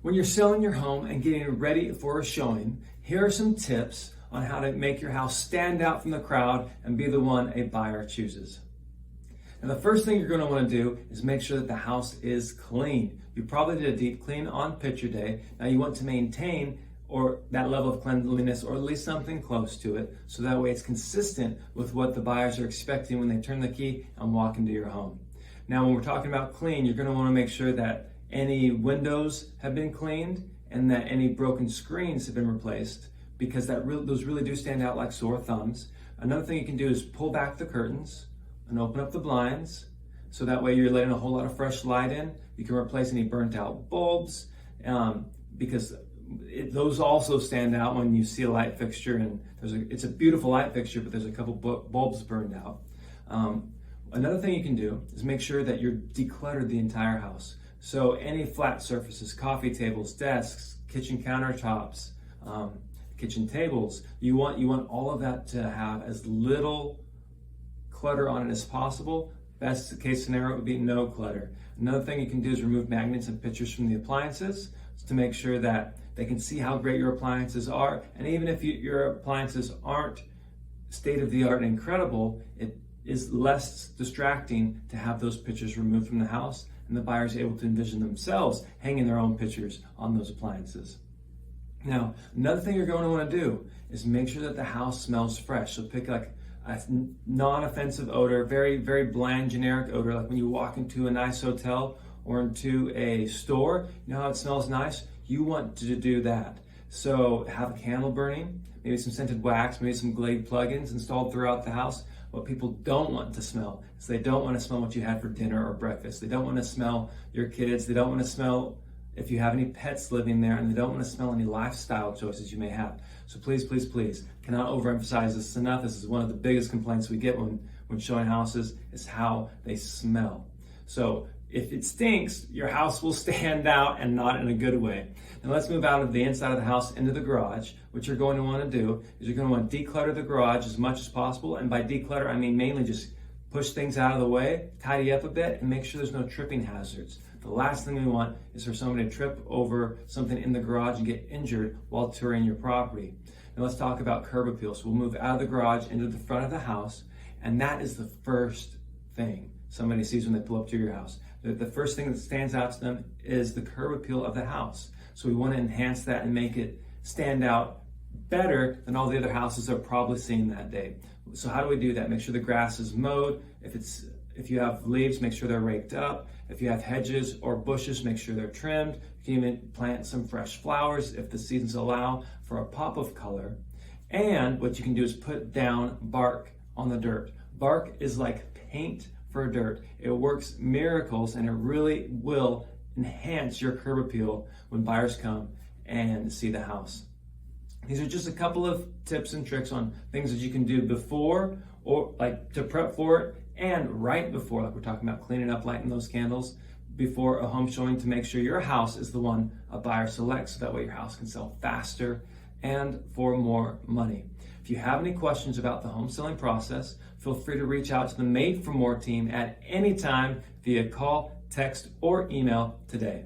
When you're selling your home and getting ready for a showing, here are some tips on how to make your house stand out from the crowd and be the one a buyer chooses. Now, the first thing you're going to want to do is make sure that the house is clean. You probably did a deep clean on picture day. Now you want to maintain that level of cleanliness, or at least something close to it, so that way it's consistent with what the buyers are expecting when they turn the key and walk into your home. Now, when we're talking about clean, you're going to want to make sure that any windows have been cleaned and that any broken screens have been replaced, because those really do stand out like sore thumbs. Another thing you can do is pull back the curtains and open up the blinds, so that way you're letting a whole lot of fresh light in. You can replace any burnt out bulbs, because those also stand out when you see a light fixture, and it's a beautiful light fixture, but there's a couple bulbs burned out. Another thing you can do is make sure that you're decluttered the entire house. So any flat surfaces, coffee tables, desks, kitchen countertops, kitchen tables, you want all of that to have as little clutter on it as possible. Best case scenario would be no clutter. Another thing you can do is remove magnets and pictures from the appliances to make sure that they can see how great your appliances are. And even if your appliances aren't state-of-the-art and incredible, it is less distracting to have those pictures removed from the house, and the buyer's able to envision themselves hanging their own pictures on those appliances. Now, another thing you're going to want to do is make sure that the house smells fresh. So pick like a non-offensive odor, very, very bland, generic odor, like when you walk into a nice hotel or into a store. You know how it smells nice? You want to do that. So have a candle burning, maybe some scented wax, maybe some Glade plugins installed throughout the house. What people don't want to smell is they don't want to smell what you had for dinner or breakfast. They don't want to smell your kids. They don't want to smell if you have any pets living there, and they don't want to smell any lifestyle choices you may have. So please, please, please, cannot overemphasize this enough. This is one of the biggest complaints we get when showing houses, is how they smell. So if it stinks, your house will stand out, and not in a good way. Now let's move out of the inside of the house into the garage. What you're going to want to do is you're going to want to declutter the garage as much as possible. And by declutter, I mean mainly just push things out of the way, tidy up a bit, and make sure there's no tripping hazards. The last thing we want is for somebody to trip over something in the garage and get injured while touring your property. Now let's talk about curb appeal. So we'll move out of the garage into the front of the house, and that is the first thing somebody sees when they pull up to your house. The first thing that stands out to them is the curb appeal of the house. So we want to enhance that and make it stand out better than all the other houses they're probably seeing that day. So how do we do that? Make sure the grass is mowed. If you have leaves, make sure they're raked up. If you have hedges or bushes, make sure they're trimmed. You can even plant some fresh flowers if the seasons allow for a pop of color. And what you can do is put down bark on the dirt. Bark is like paint for dirt. It works miracles, and it really will enhance your curb appeal when buyers come and see the house. These are just a couple of tips and tricks on things that you can do before, or like to prep for it, and right before, like we're talking about cleaning up, lighting those candles before a home showing, to make sure your house is the one a buyer selects, so that way your house can sell faster and for more money. If you have any questions about the home selling process, feel free to reach out to the Made for More team at any time via call, text, or email today.